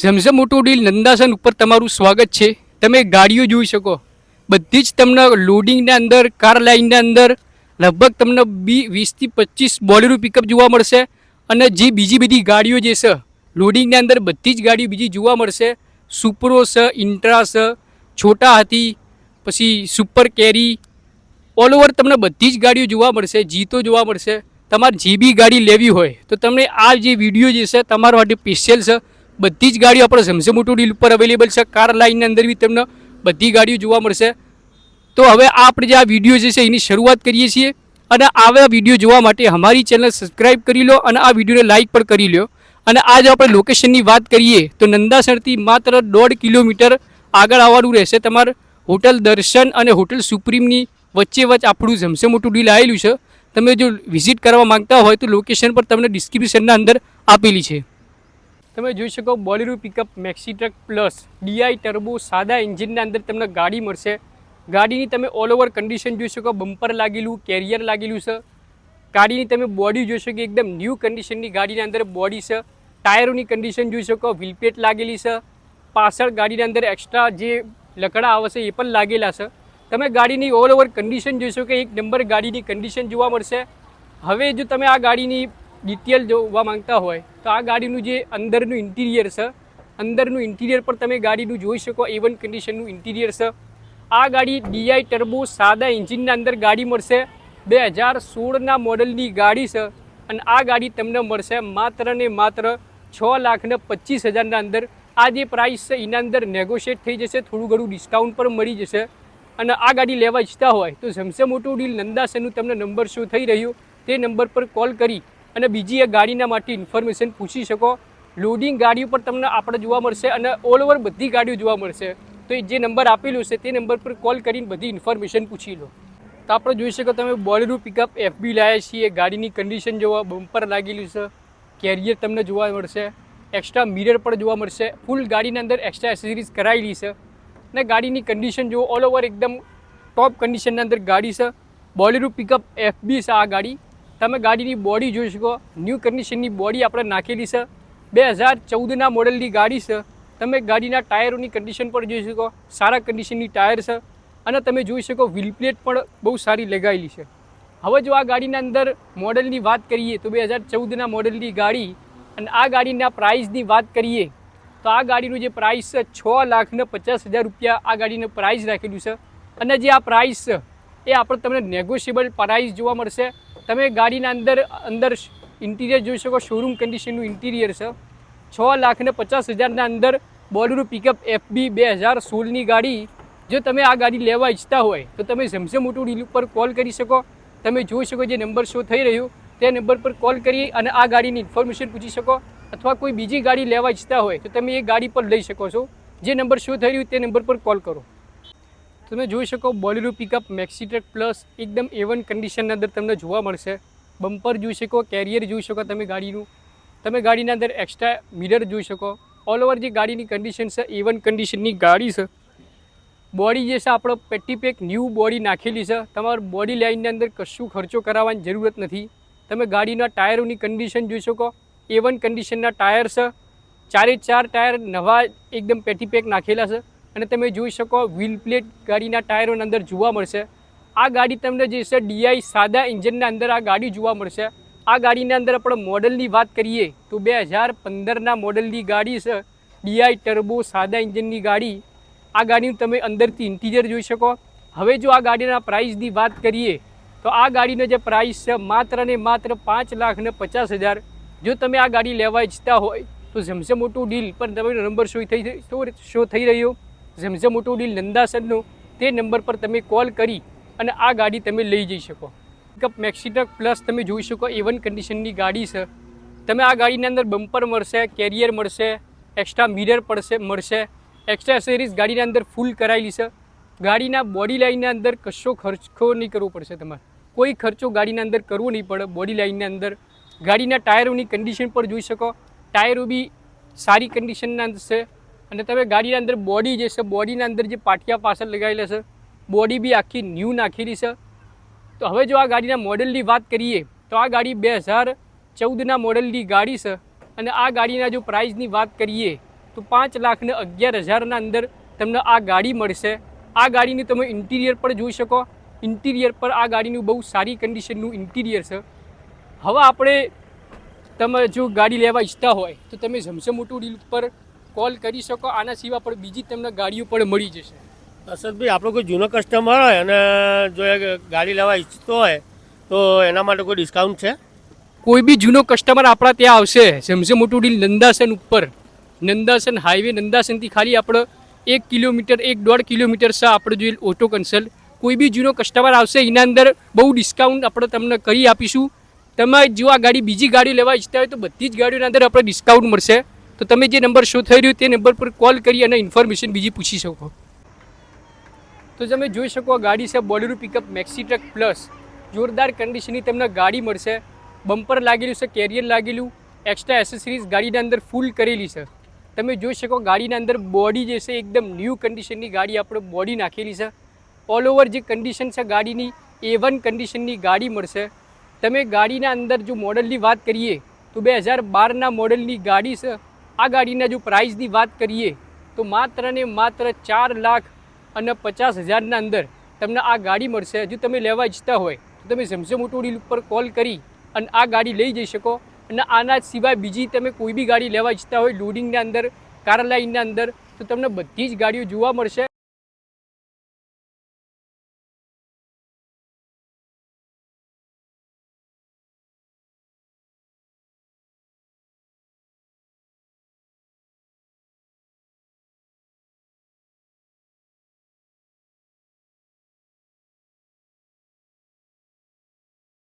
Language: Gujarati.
ઝમઝમ ઓટો ડીલ નંદાસન ઉપર તમારું સ્વાગત છે. તમે ગાડીઓ જોઈ શકો, બધી જ તમને લોડિંગના અંદર, કાર લાઇનના અંદર લગભગ તમને 20થી 25 બોલેરો પિકઅપ જોવા મળશે. અને જે બીજી બધી ગાડીઓ જે છે લોડિંગના અંદર બધી જ ગાડીઓ બીજી જોવા મળશે. સુપરો છે, ઇન્ટ્રા છે, છોટા હાથી, પછી સુપર કેરી, ઓલ ઓવર તમને બધી જ ગાડીઓ જોવા મળશે. જીતો જોવા મળશે. તમારે જે બી ગાડી લેવી હોય તો તમને આ જે વિડીયો જે છે તમારા માટે સ્પેશિયલ છે. બધી જ ગાડીઓ આપણે ઝમઝમ ઓટો ડીલ ઉપર અવેલેબલ છે. કાર લાઇનની અંદર બી તમને બધી ગાડીઓ જોવા મળશે. તો હવે આપણે જે આ વિડીયો જે છે એની શરૂઆત કરીએ છીએ. અને આવા વિડીયો જોવા માટે અમારી ચેનલ સબસ્ક્રાઈબ કરી લો અને આ વિડીયોને લાઇક પણ કરી લો. અને આજે આપણે લોકેશનની વાત કરીએ તો નંદાસરથી માત્ર 1.5 કિલોમીટર આગળ આવવાનું રહેશે. તમારે હોટલ દર્શન અને હોટલ સુપ્રીમની વચ્ચે આપણું ઝમઝમ ઓટો ડીલ આવેલું છે. તમે જો વિઝિટ કરવા માંગતા હોય તો લોકેશન પર તમને ડિસ્ક્રિપ્શનના અંદર આપેલી છે. તમે જોઈ શકો Bolero pickup maxi truck plus DI turbo સાદા એન્જિનના અંદર તમને ગાડી મળશે. ગાડીની તમે ઓલ ઓવર કન્ડિશન જોઈ શકો, બમ્પર લાગેલું, કેરિયર લાગેલું છે. ગાડીની તમે બોડી જોઈ શકો, એકદમ ન્યૂ કન્ડિશનની ગાડીની અંદર બોડી છે. ટાયરોની કન્ડિશન જોઈ શકો, વ્હીલપ્લેટ લાગેલી છે. પાછળ ગાડીની અંદર એક્સ્ટ્રા જે લકડા આવે છે એ પણ લાગેલા છે. તમે ગાડીની ઓલ ઓવર કન્ડિશન જોઈ શકો, એક નંબર ગાડીની કન્ડિશન જોવા મળશે. હવે જો તમે આ ગાડીની ડિટેલ જોવા માંગતા હોય તો આ ગાડીનું જે અંદરનું ઇન્ટિરિયર છે, અંદરનું ઇન્ટિરિયર પર તમે ગાડીનું જોઈ શકો, A1 કન્ડિશનનું ઇન્ટિરિયર છે. આ ગાડી ડીઆઈ ટર્બો સાદા એન્જિનના અંદર ગાડી મળશે. 2016ના મોડલની ગાડી છે. અને આ ગાડી તમને મળશે માત્ર ને માત્ર 6,25,000ના અંદર. આ જે પ્રાઇસ છે એના અંદર નેગોશિએટ થઈ જશે, થોડું ઘણું ડિસ્કાઉન્ટ પણ મળી જશે. અને આ ગાડી લેવા ઈચ્છતા હોય તો ઝમઝમ ઓટો ડીલ નંદાસરનું તમને નંબર શો થઈ રહ્યું તે નંબર પર કોલ કરી અને બીજી એક ગાડીના માટે ઇન્ફોર્મેશન પૂછી શકો. લોડિંગ ગાડીઓ પર તમને આપણે જોવા મળશે અને ઓલ ઓવર બધી ગાડીઓ જોવા મળશે. તો એ જે નંબર આપેલું છે તે નંબર પર કોલ કરીને બધી ઇન્ફોર્મેશન પૂછી લો. તો આપણે જોઈ શકો તમે બોલેરો પિકઅપ FB લાવ્યા છીએ. ગાડીની કન્ડિશન જોવા, બમ્પર લાગેલું છે, કેરિયર તમને જોવા મળશે, એક્સ્ટ્રા મિરર પણ જોવા મળશે. ફૂલ ગાડીની અંદર એક્સ્ટ્રા એસેસરીઝ કરાયેલી છે. અને ગાડીની કન્ડિશન જુઓ, ઓલ ઓવર એકદમ ટોપ કન્ડિશનના અંદર ગાડી છે. બોલેરો પિકઅપ FB છે આ ગાડી. તમે ગાડીની બોડી જોઈ શકો, ન્યૂ કન્ડિશનની બોડી આપણે નાખેલી છે. 2014ના મોડલની ગાડી છે. તમે ગાડીના ટાયરોની કન્ડિશન પણ જોઈ શકો, સારા કન્ડિશનની ટાયર છે. અને તમે જોઈ શકો વ્હીલપ્લેટ પણ બહુ સારી લગાવેલી છે. હવે જો આ ગાડીના અંદર મોડલની વાત કરીએ તો 2014ના મોડલની ગાડી અને આ ગાડીના પ્રાઇસની વાત કરીએ તો આ ગાડીનું જે પ્રાઇસ છે 6,50,000 રૂપિયા આ ગાડીનું પ્રાઇસ રાખેલું છે. અને જે આ પ્રાઇસ છે એ આપણે તમને નેગોશિયેબલ પ્રાઇસ જોવા મળશે. તમે ગાડીના અંદર ઇન્ટિરિયર જોઈ શકો, શોરૂમ કન્ડિશનનું ઇન્ટિરિયર છે. 6,50,000ના અંદર બોલેરો પિકઅપ FB 2016ની ગાડી. જો તમે આ ગાડી લેવા ઈચ્છતા હોય તો તમે ઝમઝમ ઓટો ડીલ ઉપર કોલ કરી શકો. તમે જોઈ શકો જે નંબર શો થઈ રહ્યું તે નંબર પર કોલ કરી અને આ ગાડીની ઇન્ફોર્મેશન પૂછી શકો. અથવા કોઈ બીજી ગાડી લેવા ઈચ્છતા હોય તો તમે એ ગાડી પર લઈ શકો છો. જે નંબર શો થઈ રહ્યું તે નંબર પર કોલ કરો. તમે જોઈ શકો Bolero pickup maxi truck plus એકદમ A1 કન્ડિશનના અંદર તમને જોવા મળશે. બમ્પર જોઈ શકો, કેરિયર જોઈ શકો તમે ગાડીનું. તમે ગાડીના અંદર એક્સ્ટ્રા મિરર જોઈ શકો. ઓલ ઓવર જે ગાડીની કન્ડિશન છે A1 કન્ડિશનની ગાડી છે. બોડી જે છે આપણો પેટીપેક ન્યૂ બોડી નાખેલી છે. તમારે બોડી લાઇનની અંદર કશું ખર્ચો કરાવવાની જરૂરત નથી. તમે ગાડીના ટાયરોની કન્ડિશન જોઈ શકો, A1 કન્ડિશનના ટાયર છે. 4 ટાયર નવા એકદમ પેટીપેક નાખેલા છે. અને તમે જોઈ શકો વ્હીલ પ્લેટ ગાડીના ટાયરોના અંદર જોવા મળશે. આ ગાડી તમને જે છે ડીઆઈ સાદા એન્જિનના અંદર આ ગાડી જોવા મળશે. આ ગાડીના અંદર આપણે મોડલની વાત કરીએ તો 2015ના મોડલની ગાડી છે. ડીઆઈ ટર્બો સાદા એન્જિનની ગાડી. આ ગાડીનું તમે અંદરથી ઇન્ટિરિયર જોઈ શકો. હવે જો આ ગાડીના પ્રાઇસની વાત કરીએ તો આ ગાડીનો જે પ્રાઇસ છે માત્ર ને માત્ર 5,50,000. જો તમે આ ગાડી લેવા ઈચ્છતા હોય તો ઝમઝમ ઓટો ડીલ પર તમારો નંબર શો થઈ રહ્યો ઝમઝમ ઓટો ડીલ નંદાસરનો તે નંબર પર તમે કોલ કરી અને આ ગાડી તમે લઈ જઈ શકો. પિકઅપ મેક્સી ટ્રક પ્લસ તમે જોઈ શકો A1 કન્ડિશનની ગાડી છે. તમે આ ગાડીની અંદર બમ્પર મળશે, કેરિયર મળશે, એક્સ્ટ્રા મિરર મળશે, એક્સ્ટ્રા એસેસરીઝ ગાડીના અંદર ફૂલ કરાયેલી છે. ગાડીના બોડી લાઇનના અંદર કશો ખર્ચો નહીં કરવો પડશે. તમારે કોઈ ખર્ચો ગાડીના અંદર કરવો નહીં પડે. બોડી લાઇનના અંદર ગાડીના ટાયરોની કન્ડિશન પર જોઈ શકો, ટાયરો બી સારી કન્ડિશનના અંદર છે. અને તમે ગાડીના અંદર બોડી જે છે, બોડીના અંદર જે પાટિયા પાછળ લગાવેલા છે, બોડી બી આખી ન્યૂ નાખેલી છે. તો હવે જો આ ગાડીના મોડલની વાત કરીએ તો આ ગાડી 2014ના મોડલની ગાડી છે. અને આ ગાડીના જો પ્રાઇસની વાત કરીએ તો 5,11,000 અંદર તમને આ ગાડી મળશે. આ ગાડીની તમે ઇન્ટિરિયર પણ જોઈ શકો. ઇન્ટિરિયર પર આ ગાડીનું બહુ સારી કન્ડિશનનું ઇન્ટિરિયર છે. હવે આપણે તમે જો ગાડી લેવા ઈચ્છતા હોય તો તમે ઝમઝમ ઓટો ડીલ પર કોલ કરી શકો. આના સિવાય પણ બીજી તમને ગાડીઓ પણ મળી જશે. અસદભાઈ, આપણો કોઈ જૂનો કસ્ટમર હોય અને જો એ ગાડી લેવા ઈચ્છતો હોય તો એના માટે કોઈ ડિસ્કાઉન્ટ છે? કોઈ બી જૂનો કસ્ટમર આપણા ત્યાં આવશે ઝમઝમ ઓટો ડીલ નંદાસન ઉપર, નંદાસન હાઈવે, નંદાસનથી ખાલી આપણે 1 કિલોમીટર 1.5 કિલોમીટર છે આપણે જો ઓટો કન્સલ્ટ. કોઈ બી જૂનો કસ્ટમર આવશે એના અંદર બહુ ડિસ્કાઉન્ટ આપણે તમને કરી આપીશું. તમે જો આ ગાડી બીજી ગાડી લેવા ઈચ્છતા હોય તો બધી જ ગાડીઓના અંદર આપણે ડિસ્કાઉન્ટ મળશે. તો તમે જે નંબર શો થઈ રહ્યો તે નંબર પર કોલ કરી અને ઇન્ફોર્મેશન બીજી પૂછી શકો. તો તમે જોઈ શકો ગાડી છે Bolero pickup maxi truck plus. જોરદાર કન્ડિશનની તમને ગાડી મળશે. બમ્પર લાગેલું છે, કેરિયર લાગેલું, એક્સ્ટ્રા એસેસરીઝ ગાડીના અંદર ફૂલ કરેલી છે. તમે જોઈ શકો ગાડીના અંદર બોડી જે છે એકદમ ન્યૂ કન્ડિશનની ગાડી આપણે બોડી નાખેલી છે. ઓલ ઓવર જે કન્ડિશન છે ગાડીની A1 કન્ડિશનની ગાડી મળશે. તમે ગાડીના અંદર જો મોડલની વાત કરીએ તો 2012ના મોડલની ગાડી છે. આ ગાડીના જો પ્રાઇસની વાત કરીએ તો માત્ર ને માત્ર 4,50,000ના અંદર તમને આ ગાડી મળશે. જો તમે લેવા ઈચ્છતા હોય તો તમે ઝમઝમ ઓટો ડીલ ઉપર કોલ કરી અને આ ગાડી લઈ જઈ શકો. અને આના સિવાય બીજી તમે કોઈ બી ગાડી લેવા ઈચ્છતા હોય લોડિંગના અંદર, કાર લાઇનના અંદર, તો તમને બધી જ ગાડીઓ જોવા મળશે.